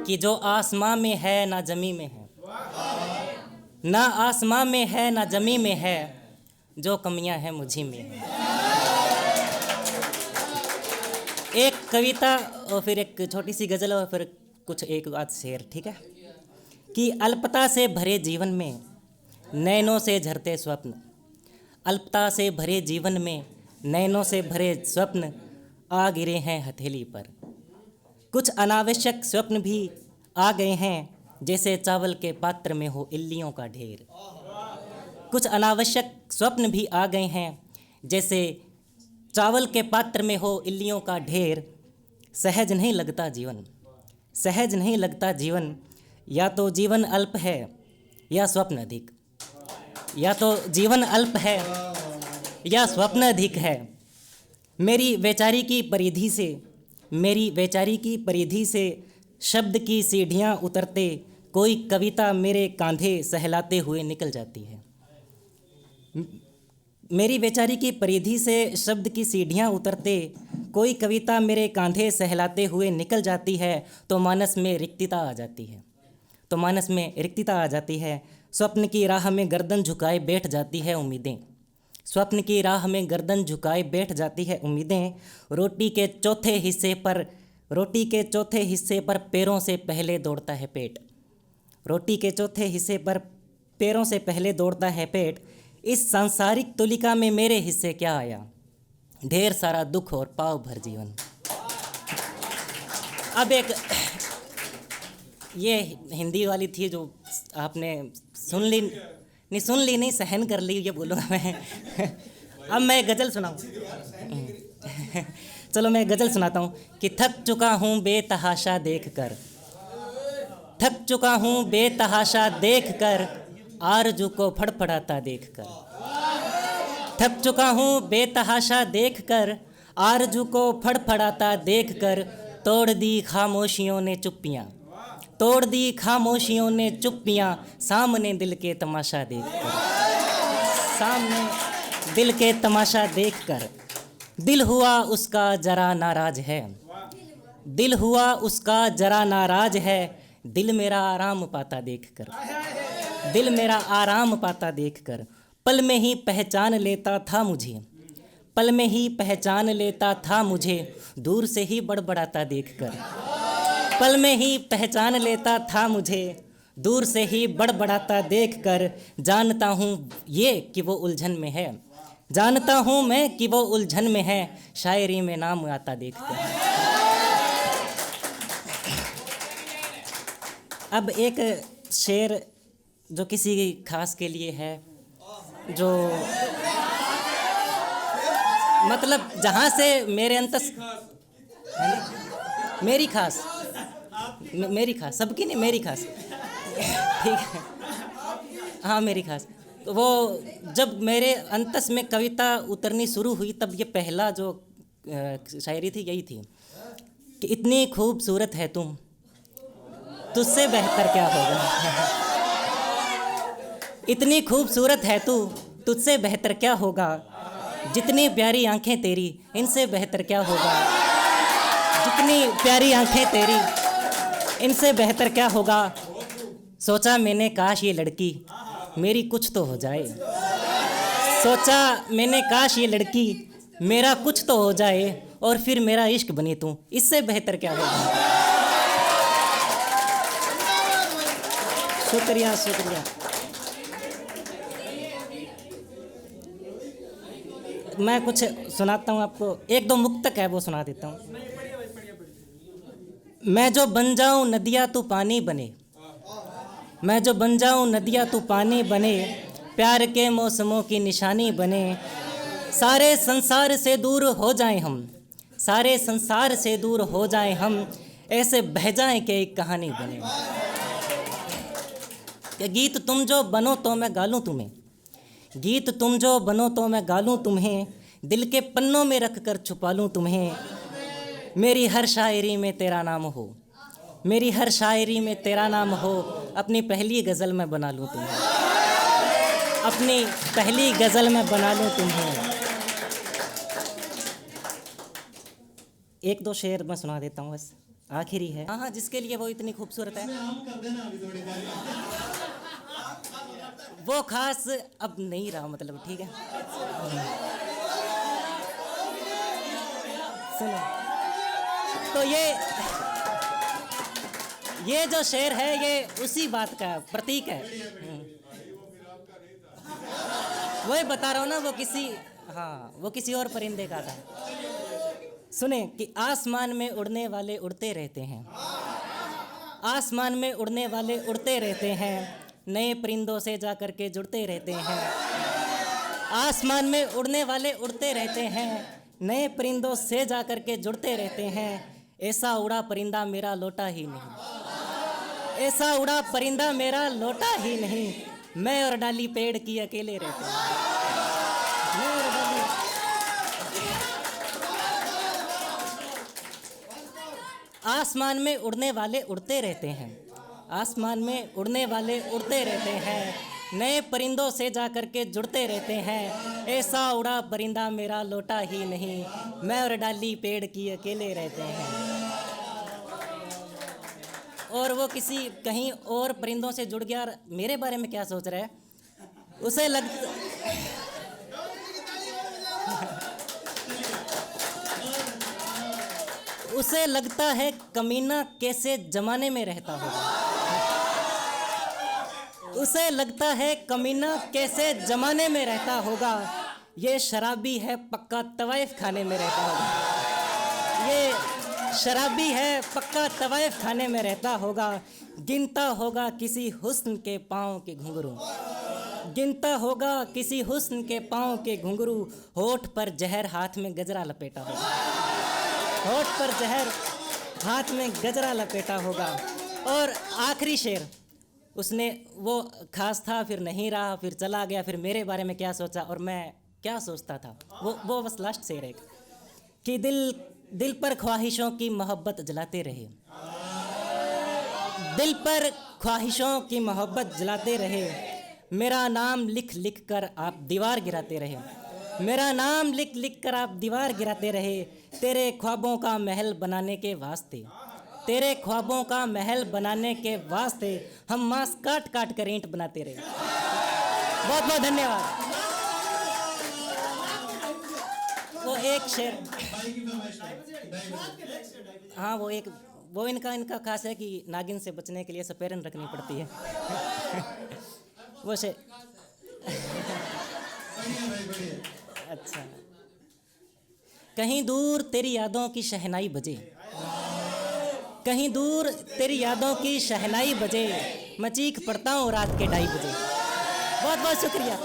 कि जो आसमां में है ना जमी में है, ना आसमां में है ना जमी में है, जो कमियां हैं मुझी में है। एक कविता और फिर एक छोटी सी गज़ल और फिर कुछ एक आध शेर, ठीक है। कि अल्पता से भरे जीवन में नैनों से झरते स्वप्न, अल्पता से भरे जीवन में नैनों से भरे स्वप्न आ गिरे हैं हथेली पर। कुछ अनावश्यक स्वप्न भी आ गए हैं, जैसे चावल के पात्र में हो इल्लियों का ढेर। कुछ अनावश्यक स्वप्न भी आ गए हैं, जैसे चावल के पात्र में हो इल्लियों का ढेर। सहज नहीं लगता जीवन, सहज नहीं लगता जीवन, या तो जीवन अल्प है या स्वप्न अधिक, या तो जीवन अल्प है या स्वप्न अधिक है। मेरी वैचारी की परिधि से, मेरी वैचारी की परिधि से शब्द की सीढ़ियाँ उतरते कोई कविता मेरे कांधे सहलाते हुए निकल जाती है। मेरी वैचारी की परिधि से शब्द की सीढ़ियाँ उतरते कोई कविता मेरे कांधे सहलाते हुए निकल जाती है, तो मानस में रिक्तता आ जाती है, तो मानस में रिक्तता आ जाती है। स्वप्न की राह में गर्दन झुकाए बैठ जाती है उम्मीदें, स्वप्न की राह में गर्दन झुकाए बैठ जाती है उम्मीदें। रोटी के चौथे हिस्से पर, रोटी के चौथे हिस्से पर पैरों से पहले दौड़ता है पेट, रोटी के चौथे हिस्से पर पैरों से पहले दौड़ता है पेट। इस सांसारिक तुलिका में मेरे हिस्से क्या आया, ढेर सारा दुख और पाव भर जीवन। अब एक ये हिंदी वाली थी जो आपने सुन ली, नहीं सुन ली नहीं, सहन कर ली, ये बोलूँगा मैं। अब मैं गज़ल सुनाऊँ। चलो मैं गज़ल सुनाता हूँ कि थक चुका हूँ बेतहाशा देख कर, थक चुका हूँ बेतहाशा देख कर, आरज़ू को फड़फड़ाता देख कर। थक चुका हूँ बेतहाशा देख कर, आरज़ू को फड़फड़ाता देख कर। तोड़ दी खामोशियों ने चुप्पियाँ, तोड़ दी खामोशियों ने चुप्पियाँ, सामने दिल के तमाशा देख कर, सामने दिल के तमाशा देख कर। दिल हुआ उसका जरा नाराज है, दिल हुआ उसका जरा नाराज है, दिल मेरा आराम पाता देख कर, दिल मेरा आराम पाता देख कर। पल में ही पहचान लेता था मुझे, पल में ही पहचान लेता था मुझे, दूर से ही बड़बड़ाता देख कर, पल में ही पहचान लेता था मुझे, दूर से ही बड़बड़ाता देख कर। जानता हूँ ये कि वो उलझन में है, जानता हूँ मैं कि वो उलझन में है, शायरी में नाम आता देख कर। अब एक शेर जो किसी खास के लिए है, जो मतलब जहाँ से मेरे अंतस, मेरी खास, मेरी खास, सबकी नहीं, मेरी खास, ठीक है, हाँ मेरी खास। तो वो जब मेरे अंतस में कविता उतरनी शुरू हुई, तब ये पहला जो शायरी थी यही थी कि इतनी खूबसूरत है तुम, तुझसे बेहतर क्या होगा। इतनी खूबसूरत है तू, तुझसे बेहतर क्या होगा। जितनी प्यारी आंखें तेरी, इनसे बेहतर क्या होगा। जितनी प्यारी आंखें तेरी, इनसे बेहतर क्या होगा। सोचा मैंने काश ये लड़की मेरी कुछ तो हो जाए, सोचा मैंने काश ये लड़की मेरा कुछ तो हो जाए, और फिर मेरा इश्क बनी तू, इससे बेहतर क्या होगा। शुक्रिया शुक्रिया। मैं कुछ सुनाता हूँ आपको, एक दो मुक्तक है वो सुना देता हूँ। मैं जो बन जाऊँ नदिया तू पानी बने, मैं जो बन जाऊँ नदिया तू पानी बने, प्यार के मौसमों की निशानी बने। सारे संसार से दूर हो जाएं हम, सारे संसार से दूर हो जाएं हम, ऐसे बह जाएं कि एक कहानी बने। कि गीत तुम जो बनो तो मैं गालूँ तुम्हें, गीत तुम जो बनो तो मैं गालूँ तुम्हें, दिल के पन्नों में रख कर छुपा लूँ तुम्हें। मेरी हर शायरी में तेरा नाम हो, मेरी हर शायरी में तेरा नाम हो, अपनी पहली गज़ल में बना लूँ तुम्हें, अपनी पहली गज़ल में बना लूँ तुम्हें। एक दो शेर मैं सुना देता हूँ बस। आखिरी है। हाँ हाँ, जिसके लिए वो इतनी खूबसूरत है। हम कर देना अभी थोड़ी देर। वो खास अब नहीं रहा, मतलब ठीक है। सुनो, तो ये जो शेर है ये उसी बात का प्रतीक है। वही बता रहा हूँ ना, वो किसी और परिंदे का था। सुने कि आसमान में उड़ने वाले उड़ते रहते हैं, आसमान में उड़ने वाले उड़ते रहते हैं, नए परिंदों से जा कर के जुड़ते रहते हैं। आसमान में उड़ने वाले उड़ते रहते हैं, नए परिंदों से जा कर के जुड़ते रहते हैं। ऐसा उड़ा परिंदा मेरा लौटा ही नहीं, ऐसा उड़ा परिंदा मेरा लौटा ही नहीं। मैं और डाली पेड़ की अकेले रहते हैं, मैं और डाली। आसमान में उड़ने वाले उड़ते रहते हैं, आसमान में उड़ने वाले उड़ते रहते हैं, नए परिंदों से जा कर के जुड़ते रहते हैं। ऐसा उड़ा परिंदा मेरा लौटा ही नहीं, मैं और डाली पेड़ की अकेले रहते हैं। और वो किसी कहीं और परिंदों से जुड़ गया और मेरे बारे में क्या सोच रहा है, उसे उसे लगता है कमीना कैसे जमाने में रहता होगा, उसे लगता है कमीना कैसे जमाने में रहता होगा। ये शराबी है पक्का तवाइफ खाने में रहता होगा, ये शराबी है पक्का तवाइफ खाने में रहता होगा। गिनता होगा किसी हुस्न के पाँव के घुंघरू, गिनता होगा किसी हुस्न के पाँव के घुंघरू। होठ पर जहर हाथ में गजरा लपेटा होगा, होठ पर जहर हाथ में गजरा लपेटा होगा। और आखिरी शेर उसने, वो खास था फिर नहीं रहा, फिर चला गया, फिर मेरे बारे में क्या सोचा और मैं क्या सोचता था, वो बस लास्ट शेर है कि दिल पर ख्वाहिशों की मोहब्बत जलाते रहे, दिल पर ख्वाहिशों की मोहब्बत जलाते रहे। मेरा नाम लिख लिख कर आप दीवार गिराते रहे, मेरा नाम लिख लिख कर आप दीवार गिराते रहे। तेरे ख्वाबों का महल बनाने के वास्ते, तेरे ख्वाबों का महल बनाने के वास्ते हम मांस काट काट कर ईंट बनाते रहे। बहुत बहुत धन्यवाद। वो एक शेर, हाँ वो इनका खास है कि नागिन से बचने के लिए सपेरन रखनी पड़ती है। वो शेर अच्छा। कहीं दूर तेरी यादों की शहनाई बजे, कहीं दूर तेरी यादों की शहनाई बजे, मैं चीख पड़ता हूँ रात के 2:30 बजे। बहुत बहुत शुक्रिया।